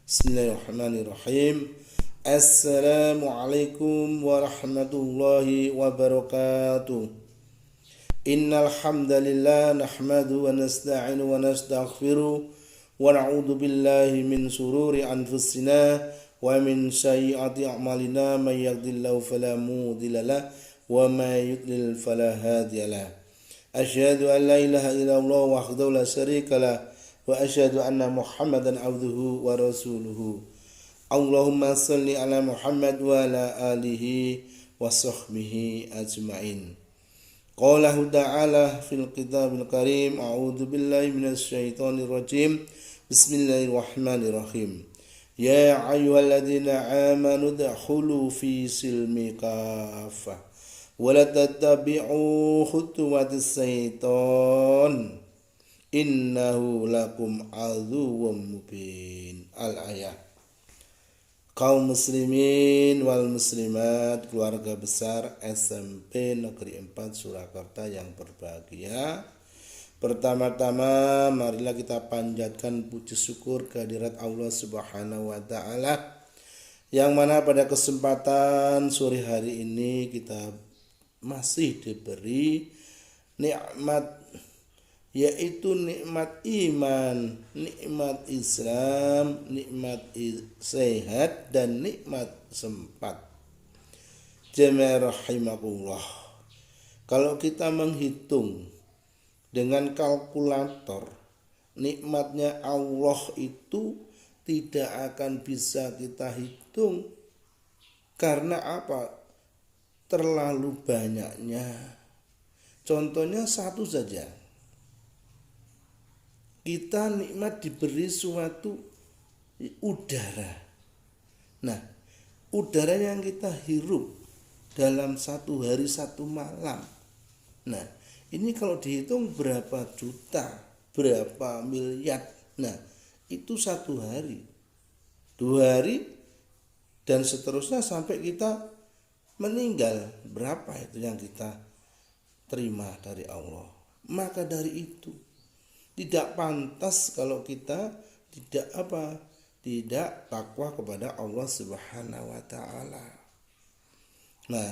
Bismillahirrahmanirrahim. Assalamualaikum warahmatullahi wabarakatuh. Innal hamdalillah nahmadu wa nasta'inu wa nastaghfiruh wa na'udzu billahi min shururi anfusina wa min sayyiati a'malina may yahdihillahu fala mudilla lahu wa may yudlil fala hadiyalah. Asyhadu an la ilaha illallah wahdahu la syarika lahu wa asyhadu anna Muhammadan abduhu wa rasuluhu. Allahumma shalli ala Muhammad wa ala alihi wa sahbihi ajma'in. Qaulahu ta'ala fil kitabil karim, a'udzu billahi minasy syaithanir rajim. Bismillahirrahmanirrahim. Ya ayyuhalladzina amanu dkhulu fi silmi kaffah wa la tattabi'u khutuwatis syaitan innahu lakum aduwwum mubin. Al-ayah. Kaum muslimin wal muslimat, keluarga besar SMP Negeri 4 Surakarta yang berbahagia. Pertama-tama marilah kita panjatkan puji syukur kehadirat Allah Subhanahu wa taala, yang mana pada kesempatan sore hari ini kita masih diberi nikmat, yaitu nikmat iman, nikmat Islam, nikmat sehat, dan nikmat sempat. Jemaah rahimakumullah. Kalau kita menghitung dengan kalkulator, nikmatnya Allah itu tidak akan bisa kita hitung. Karena apa? Terlalu banyaknya. Contohnya satu saja. Kita nikmat diberi suatu udara. Nah, udara yang kita hirup dalam satu hari satu malam. Nah, ini kalau dihitung berapa juta, berapa miliar. Nah, itu satu hari, 2 hari, dan seterusnya sampai kita meninggal. Berapa itu yang kita terima dari Allah? Maka dari itu tidak pantas kalau kita tidak takwa kepada Allah Subhanahu wa taala. Nah,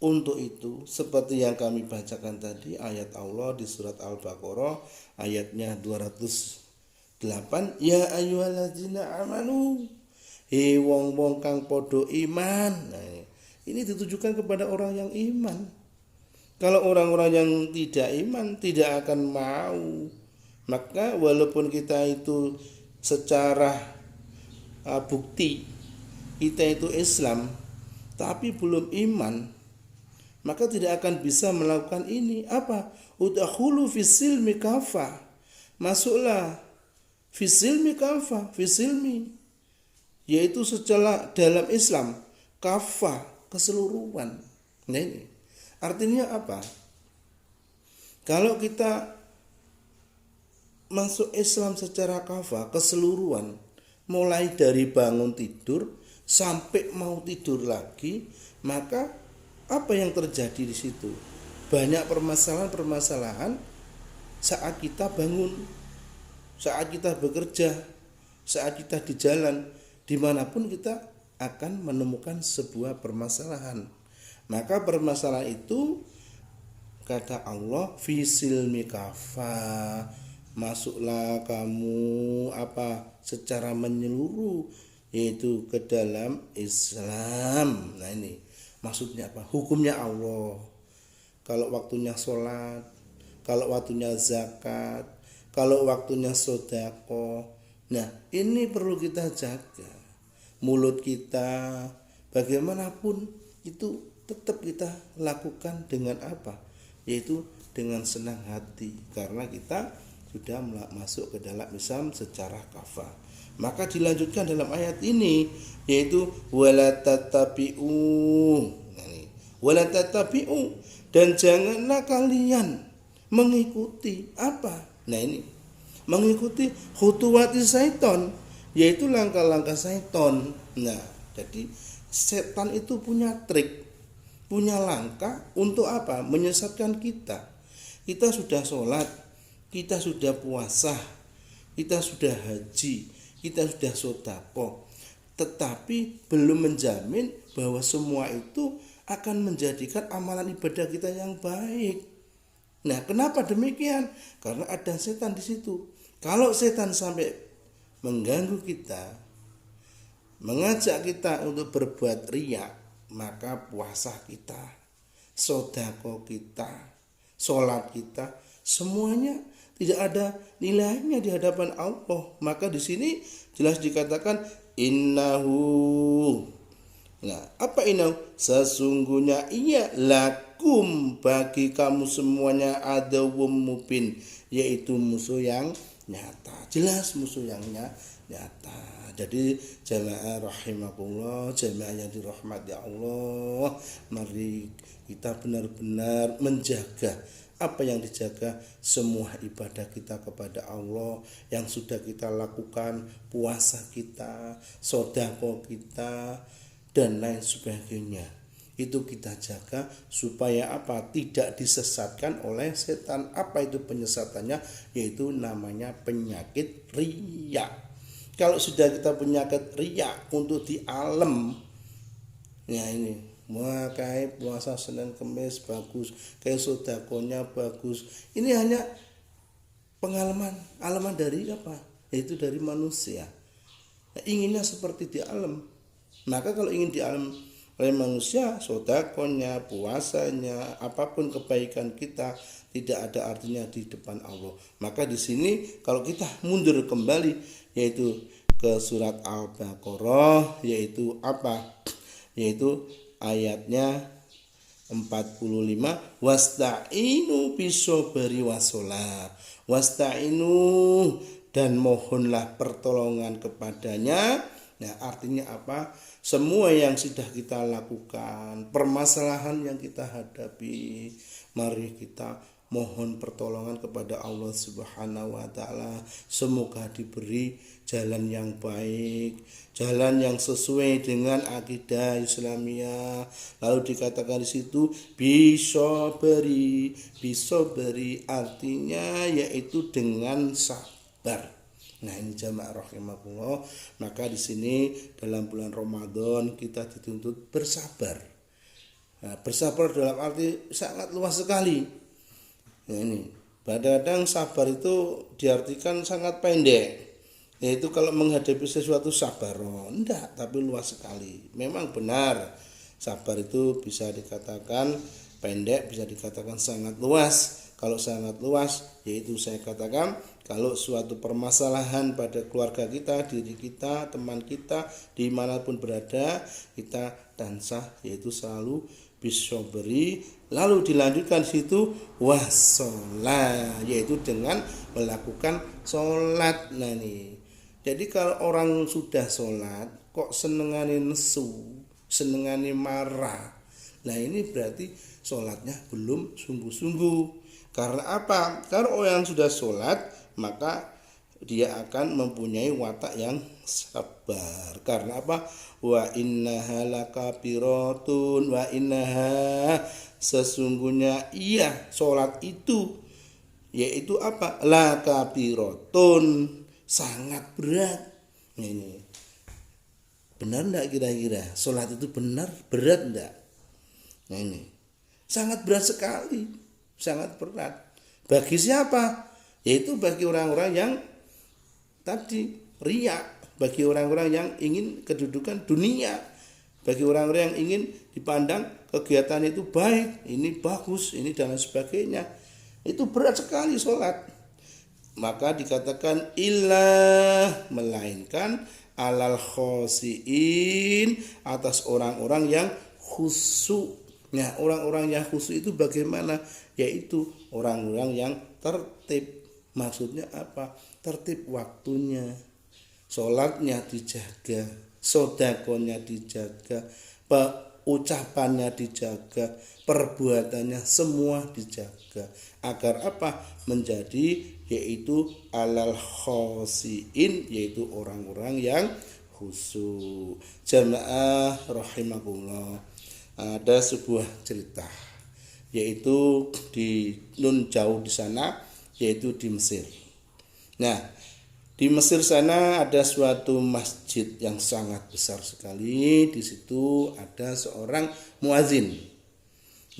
untuk itu seperti yang kami bacakan tadi, ayat Allah di surat Al-Baqarah ayatnya 208, ya ayyuhalladzina amanu, he wong-wong kang padha iman. Nah, ini ditujukan kepada orang yang iman. Kalau orang-orang yang tidak iman tidak akan mau. Maka walaupun kita itu secara bukti kita itu Islam, tapi belum iman, maka tidak akan bisa melakukan ini. Apa? Udkhulu fisilmi kafah. Masuklah fisilmi kafah, fisilmi, yaitu secara dalam Islam kafah, keseluruhan. Nah, ini artinya apa? Kalau kita masuk Islam secara kafah, keseluruhan, mulai dari bangun tidur sampai mau tidur lagi, maka apa yang terjadi di situ? Banyak permasalahan-permasalahan saat kita bangun, saat kita bekerja, saat kita di jalan, dimanapun kita akan menemukan sebuah permasalahan. Maka permasalahan itu, kata Allah, fisilmi kafah, masuklah kamu secara menyeluruh, yaitu ke dalam Islam. Nah, ini maksudnya apa? Hukumnya Allah. Kalau waktunya sholat, kalau waktunya zakat, kalau waktunya sedekah. Nah, ini perlu kita jaga. Mulut kita bagaimanapun itu tetap kita lakukan dengan apa? Yaitu dengan senang hati, karena kita sudah masuk ke dalam Islam secara kafah. Maka dilanjutkan dalam ayat ini, yaitu wala tatabi'u. Wala tatabi'u, dan janganlah kalian mengikuti apa? Nah, ini mengikuti khutuwati syaitan, yaitu langkah-langkah syaitan. Nah, jadi setan itu punya trik, punya langkah untuk apa? Menyesatkan kita. Kita sudah sholat, kita sudah puasa, kita sudah haji, kita sudah sodako, tetapi belum menjamin bahwa semua itu akan menjadikan amalan ibadah kita yang baik. Nah, kenapa demikian? Karena ada setan di situ. Kalau setan sampai mengganggu kita, mengajak kita untuk berbuat riya, maka puasa kita, sodako kita, sholat kita, semuanya tidak ada nilainya di hadapan Allah. Maka di sini jelas dikatakan innahu. Nah, apa innahu? Sesungguhnya ia lakum, bagi kamu semuanya adawum mubin, yaitu musuh yang nyata. Jelas musuh yang nyata. Jadi jamaah rahimakumullah, jamaah yang dirahmati Allah, mari kita benar-benar menjaga apa yang dijaga, semua ibadah kita kepada Allah yang sudah kita lakukan, puasa kita, sedekah kita, dan lain sebagainya. Itu kita jaga supaya apa? Tidak disesatkan oleh setan. Apa itu penyesatannya? Yaitu namanya penyakit riya. Kalau sudah kita penyakit riya untuk di alam, ya ini, kayak puasa Senin Kemis bagus, kayak sedekahnya bagus. Ini hanya pengalaman dari apa? Yaitu dari manusia. Nah, inginnya seperti di alam. Maka kalau ingin di alam oleh manusia, sedekahnya, puasanya, apapun kebaikan kita tidak ada artinya di depan Allah. Maka di sini kalau kita mundur kembali, yaitu ke surat Al-Baqarah, yaitu apa? Yaitu ayatnya 45, wasta'inu bisobri wasolah, wasta'inu, dan mohonlah pertolongan kepadanya. Nah, artinya apa? Semua yang sudah kita lakukan, permasalahan yang kita hadapi, mari kita mohon pertolongan kepada Allah Subhanahu wa taala. Semoga diberi jalan yang baik, jalan yang sesuai dengan akidah Islamiyah. Lalu dikatakan di situ bisa beri artinya yaitu dengan sabar. Nah, ini jamaah rahimakumullah, maka di sini dalam bulan Ramadan kita dituntut bersabar. Nah, bersabar dalam arti sangat luas sekali. Nah, ini kadang sabar itu diartikan sangat pendek, yaitu kalau menghadapi sesuatu sabar, enggak, tapi luas sekali. Memang benar, sabar itu bisa dikatakan pendek, bisa dikatakan sangat luas. Kalau sangat luas, yaitu saya katakan kalau suatu permasalahan pada keluarga kita, diri kita, teman kita, dimanapun berada, kita tansah, yaitu selalu bisobri. Lalu dilanjutkan situ wasolah, yaitu dengan melakukan sholat. Nah nih, jadi kalau orang sudah sholat kok senengane nesu, senengane marah, nah ini berarti sholatnya belum sungguh-sungguh. Karena apa? Karena orang yang sudah sholat, maka dia akan mempunyai watak yang sabar. Karena apa? Wa innaha lakabiratun, wa innaha, sesungguhnya iya sholat itu, yaitu apa? Lakabiratun, sangat berat. Ini benar enggak kira-kira? Sholat itu benar berat enggak? Nah ini sangat berat sekali, sangat berat. Bagi siapa? Yaitu bagi orang-orang yang tadi riya, bagi orang-orang yang ingin kedudukan dunia, bagi orang-orang yang ingin dipandang kegiatan itu baik, ini bagus, ini dan lain sebagainya. Itu berat sekali sholat. Maka dikatakan ilah, melainkan alal khosiin, atas orang-orang yang khusyuk. Nah, orang-orang yang khusyuk itu bagaimana? Yaitu orang-orang yang tertib. Maksudnya apa? Tertib waktunya, sholatnya dijaga, sedekahnya dijaga, ucapannya dijaga, perbuatannya semua dijaga. Agar apa? Menjadi yaitu alal khosiin, yaitu orang-orang yang khusyuk. Jamaah rahimakumullah, ada sebuah cerita, yaitu di nun jauh di sana, yaitu di Mesir. Nah, Di Mesir sana ada suatu masjid yang sangat besar sekali. Di situ ada seorang muazin.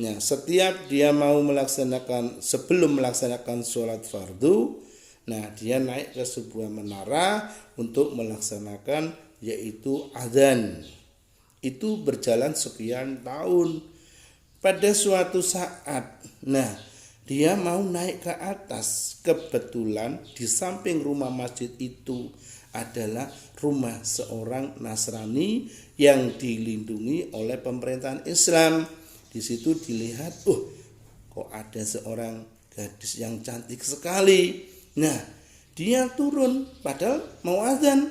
Nah, setiap dia mau sebelum melaksanakan sholat fardu, nah dia naik ke sebuah menara untuk melaksanakan yaitu azan. Itu berjalan sekian tahun. Pada suatu saat, nah dia mau naik ke atas. Kebetulan di samping rumah masjid itu adalah rumah seorang Nasrani yang dilindungi oleh pemerintahan Islam. Di situ dilihat, kok ada seorang gadis yang cantik sekali. Nah, dia turun padahal mau azan.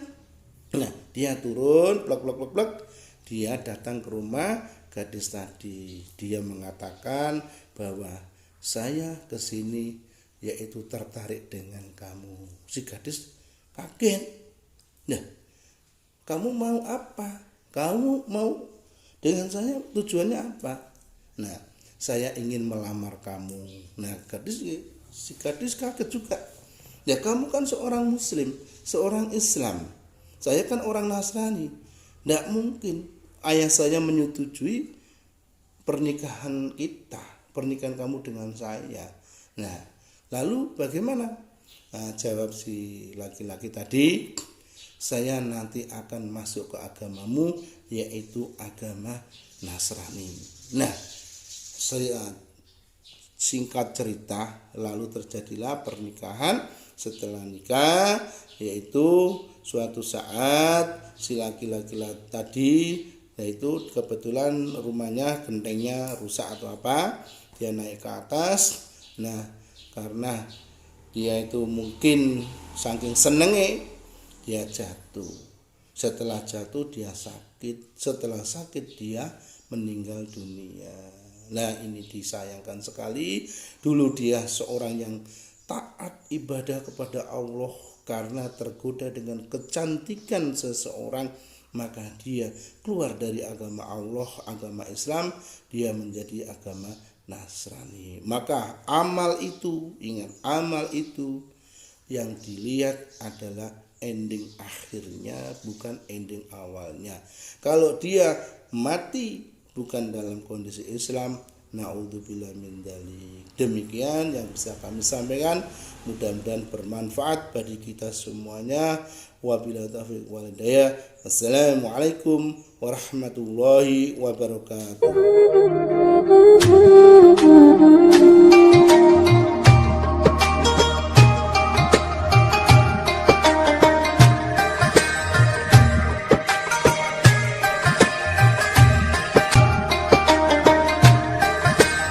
Nah, dia turun, plek. Dia datang ke rumah gadis tadi. Dia mengatakan bahwa saya kesini yaitu tertarik dengan kamu. Si gadis kaget. Nah, kamu mau apa? Kamu mau dengan saya tujuannya apa? Nah, saya ingin melamar kamu. Nah, si gadis kaget juga. Ya, kamu kan seorang muslim, seorang Islam. Saya kan orang Nasrani. Tidak mungkin ayah saya menyetujui pernikahan kamu dengan saya. Nah, lalu bagaimana? Nah, jawab si laki-laki tadi, saya nanti akan masuk ke agamamu, yaitu agama Nasrani. Nah, singkat cerita, lalu terjadilah pernikahan. Setelah nikah, yaitu suatu saat si laki-laki tadi, yaitu kebetulan rumahnya gentengnya rusak atau apa, dia naik ke atas. Nah, karena dia itu mungkin saking senenge, dia jatuh. Setelah jatuh dia sakit. Setelah sakit dia meninggal dunia. Nah, ini disayangkan sekali. Dulu dia seorang yang taat ibadah kepada Allah, karena tergoda dengan kecantikan seseorang, maka dia keluar dari agama Allah, agama Islam, dia menjadi agama Nasrani. Maka amal itu, ingat, amal itu yang dilihat adalah ending akhirnya, bukan ending awalnya. Kalau dia mati bukan dalam kondisi Islam, naudzubillah min dzalik. Demikian yang bisa kami sampaikan, mudah-mudahan bermanfaat bagi kita semuanya. Wabillahi taufiq wal hidayah. Assalamualaikum warahmatullahi wabarakatuh.